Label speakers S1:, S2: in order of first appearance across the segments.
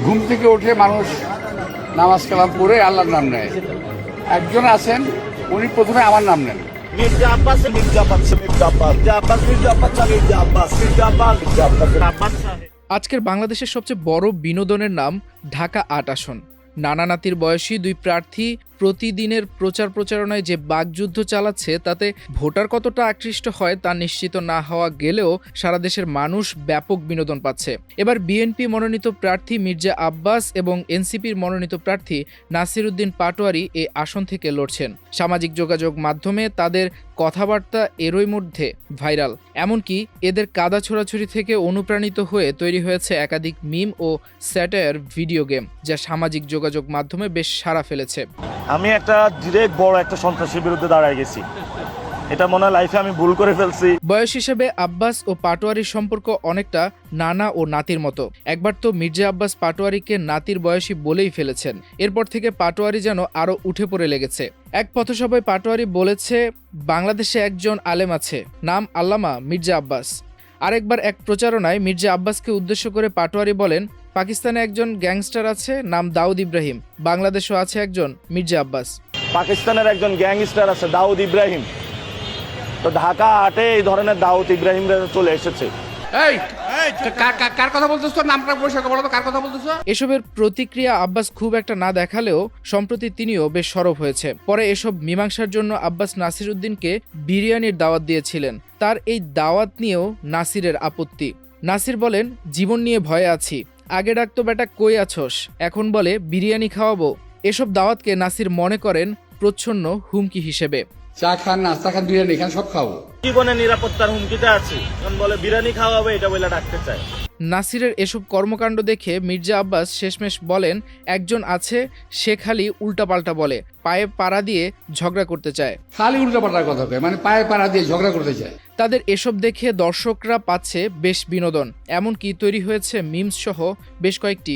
S1: ঘুম থেকে উঠে মানুষ নামাজ কালাম পড়ে আল্লাহর নাম নেয়। একজন আছেন উনি প্রথমে আমার নাম নেন।
S2: মির্জা আব্বাস মির্জা আব্বাস মির্জা আব্বাস মির্জা আব্বাস মির্জা আব্বাস মির্জা আব্বাস মির্জা আব্বাস।
S3: আজকের বাংলাদেশের সবচেয়ে বড় বিনোদনের নাম ঢাকা ৮ আসন। নানা নাতির বয়সী দুই প্রার্থী প্রতিদিনের প্রচারণায় যে বাকযুদ্ধ চালাচ্ছে তাতে ভোটার কতটা আকৃষ্ট হয় তা নিশ্চিত না হওয়া গেলেও সারা দেশের মানুষ ব্যাপক বিনোদন পাচ্ছে। এবার বিএনপি মনোনীত প্রার্থী মির্জা আব্বাস এবং এনসিপির মনোনীত প্রার্থী নাসির উদ্দিন পাটোয়ারি এই আসন থেকে লড়ছেন। সামাজিক যোগাযোগ মাধ্যমে তাদের কথাবার্তা এরই মধ্যে ভাইরাল। এমনকি এদের কাদা ছোড়াছুড়ি থেকে অনুপ্রাণিত হয়ে তৈরি হয়েছে একাধিক মিম ও স্যাটায়ার ভিডিও গেম, যা সামাজিক যোগাযোগ মাধ্যমে বেশ সাড়া ফেলেছে।
S2: আমি একটা ডিরেক্ট বড় একটা সন্ত্রাসীর বিরুদ্ধে দাঁড়ায় গেছি, এটা মনে হয় লাইফে আমি ভুল করে ফেলছি।
S3: বয়স হিসেবে আব্বাস ও পাটোয়ারির সম্পর্ক অনেকটা নানা ও নাতির মতো। একবার তো মির্জা আব্বাস পাটোয়ারিকে নাতির বয়সী বলেই ফেলেছেন। এরপর থেকে পাটোয়ারি যেন আরও উঠে পড়ে লেগেছে। এক পথসভায় পাটোয়ারি বলেছে, বাংলাদেশে একজন আলেম আছে, নাম আল্লামা মির্জা আব্বাস। আরেকবার এক প্রচারণায় মির্জা আব্বাসকে উদ্দেশ্য করে পাটোয়ারি বলেন, পাকিস্তানে একজন গ্যাংস্টার আছে, নাম দাউদ ইব্রাহিম, বাংলাদেশেও আছে একজন মির্জা আব্বাস।
S2: পাকিস্তানের একজন গ্যাংস্টার আছে দাউদ ইব্রাহিম, তো ঢাকা ৮-এ এই ধরনের দাউদ ইব্রাহিমরা চলে এসেছে।
S1: কার কথা বলতেছ? নামটা পরিষ্কার বলো তো, কার কথা বলতেছ?
S3: এসবের প্রতিক্রিয়া আব্বাস খুব একটা না দেখালেও সম্প্রতি তিনিও বেশ সরব হয়েছে। পরে এসব মীমাংসার জন্য আব্বাস নাসির উদ্দিনকে বিরিয়ানির দাওয়াত দিয়েছিলেন। তার এই দাওয়াত নিয়েও নাসিরের আপত্তি। নাসির বলেন, জীবন নিয়ে ভয়ে আছি, আগে ডাকতো বেটা কই আছস, এখন বলে বিরিয়ানি খাওয়াবো। এসব দাওয়াতকে নাসির মনে করেন প্রচ্ছন্ন হুমকি হিসেবে।
S1: চা খান, নাস্তা খান, বিরিয়ানি খান, সব খাবো।
S2: জীবনের নিরাপত্তার হুমকিটা আছে, এখন বলে বিরিয়ানি খাওয়াবে, এটা বলে ডাকতে চায়।
S3: নাসিরের এসব কর্মকাণ্ড দেখে মির্জা আব্বাস শেষমেশ বলেন, একজন আছে সে খালি উল্টাপাল্টা বলে, পায়ে পাড়া দিয়ে ঝগড়া করতে চায়।
S1: খালি উল্টাপাল্টার কথা কয়, মানে পায়ে পাড়া দিয়ে ঝগড়া করতে চায়।
S3: তাদের এসব দেখে দর্শকরা পাচ্ছে বেশ বিনোদন। এমনকি তৈরি হয়েছে মিমস সহ বেশ কয়েকটি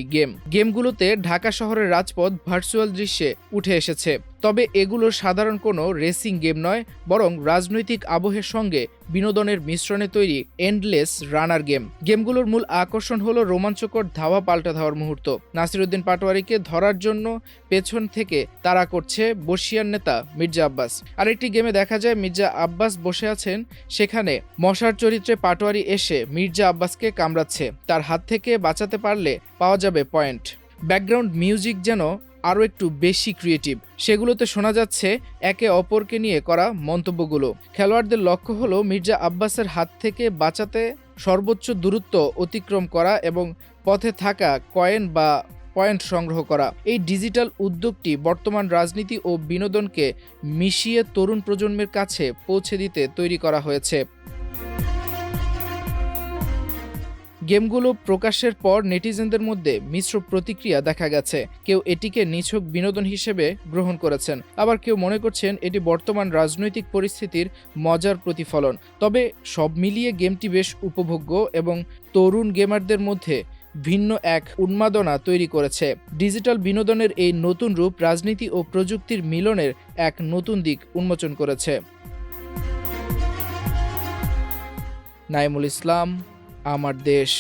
S3: গেমগুলোতে ঢাকা শহরের রাজপথ ভার্চুয়াল দৃশ্যে উঠে এসেছে। তবে এগুলো সাধারণ কোনো রেসিং গেম নয়, বরং রাজনৈতিক আবহের সঙ্গে বিনোদনের মিশ্রণে তৈরি এন্ডলেস রানার গেমগুলোর মূল আকর্ষণ হলো রোমাঞ্চকর ধাওয়া পাল্টা ধাওয়ার মুহূর্ত। নাসির উদ্দিন পাটোয়ারিকে ধরার জন্য পেছন থেকে তাড়া করছে বর্ষিয়ান নেতা মির্জা আব্বাস। আরেকটি গেমে দেখা যায় মির্জা আব্বাস বসে আছেন, সেখানে মশার চরিত্রে পাটোয়ারি এসে মির্জা আব্বাসকে কামড়াচ্ছে। তার হাত থেকে বাঁচাতে পারলে পাওয়া যাবে পয়েন্ট। ব্যাকগ্রাউন্ড মিউজিক যেন আরও একটু বেশি ক্রিয়েটিভ। সেগুলোতে শোনা যাচ্ছে একে অপরকে নিয়ে করা মন্তব্যগুলো। খেলোয়াড়দের লক্ষ্য হলো মির্জা আব্বাসের হাত থেকে বাঁচাতে সর্বোচ্চ দূরত্ব অতিক্রম করা এবং পথে থাকা কয়েন বা পয়েন্ট সংগ্রহ করা। এই ডিজিটাল উদ্যোগটি বর্তমান রাজনীতি ও বিনোদনকে মিশিয়ে তরুণ প্রজন্মের কাছে পৌঁছে দিতে তৈরি করা হয়েছে। গেমগুলো প্রকাশের পর নেটিজেনদের মধ্যে মিশ্র প্রতিক্রিয়া দেখা গেছে। কেউ এটিকে নিছক বিনোদন হিসেবে গ্রহণ করেছেন, আবার কেউ মনে করছেন এটি বর্তমান রাজনৈতিক পরিস্থিতির মজার প্রতিফলন। তবে সব মিলিয়ে গেমটি বেশ উপভোগ্য এবং তরুণ গেমারদের মধ্যে ভিন্ন এক উন্মাদনা তৈরি করেছে। ডিজিটাল বিনোদনের এই নতুন রূপ রাজনীতি ও প্রযুক্তির মিলনের এক নতুন দিক উন্মোচন করেছে। নাইমুল ইসলাম, আমার দেশ।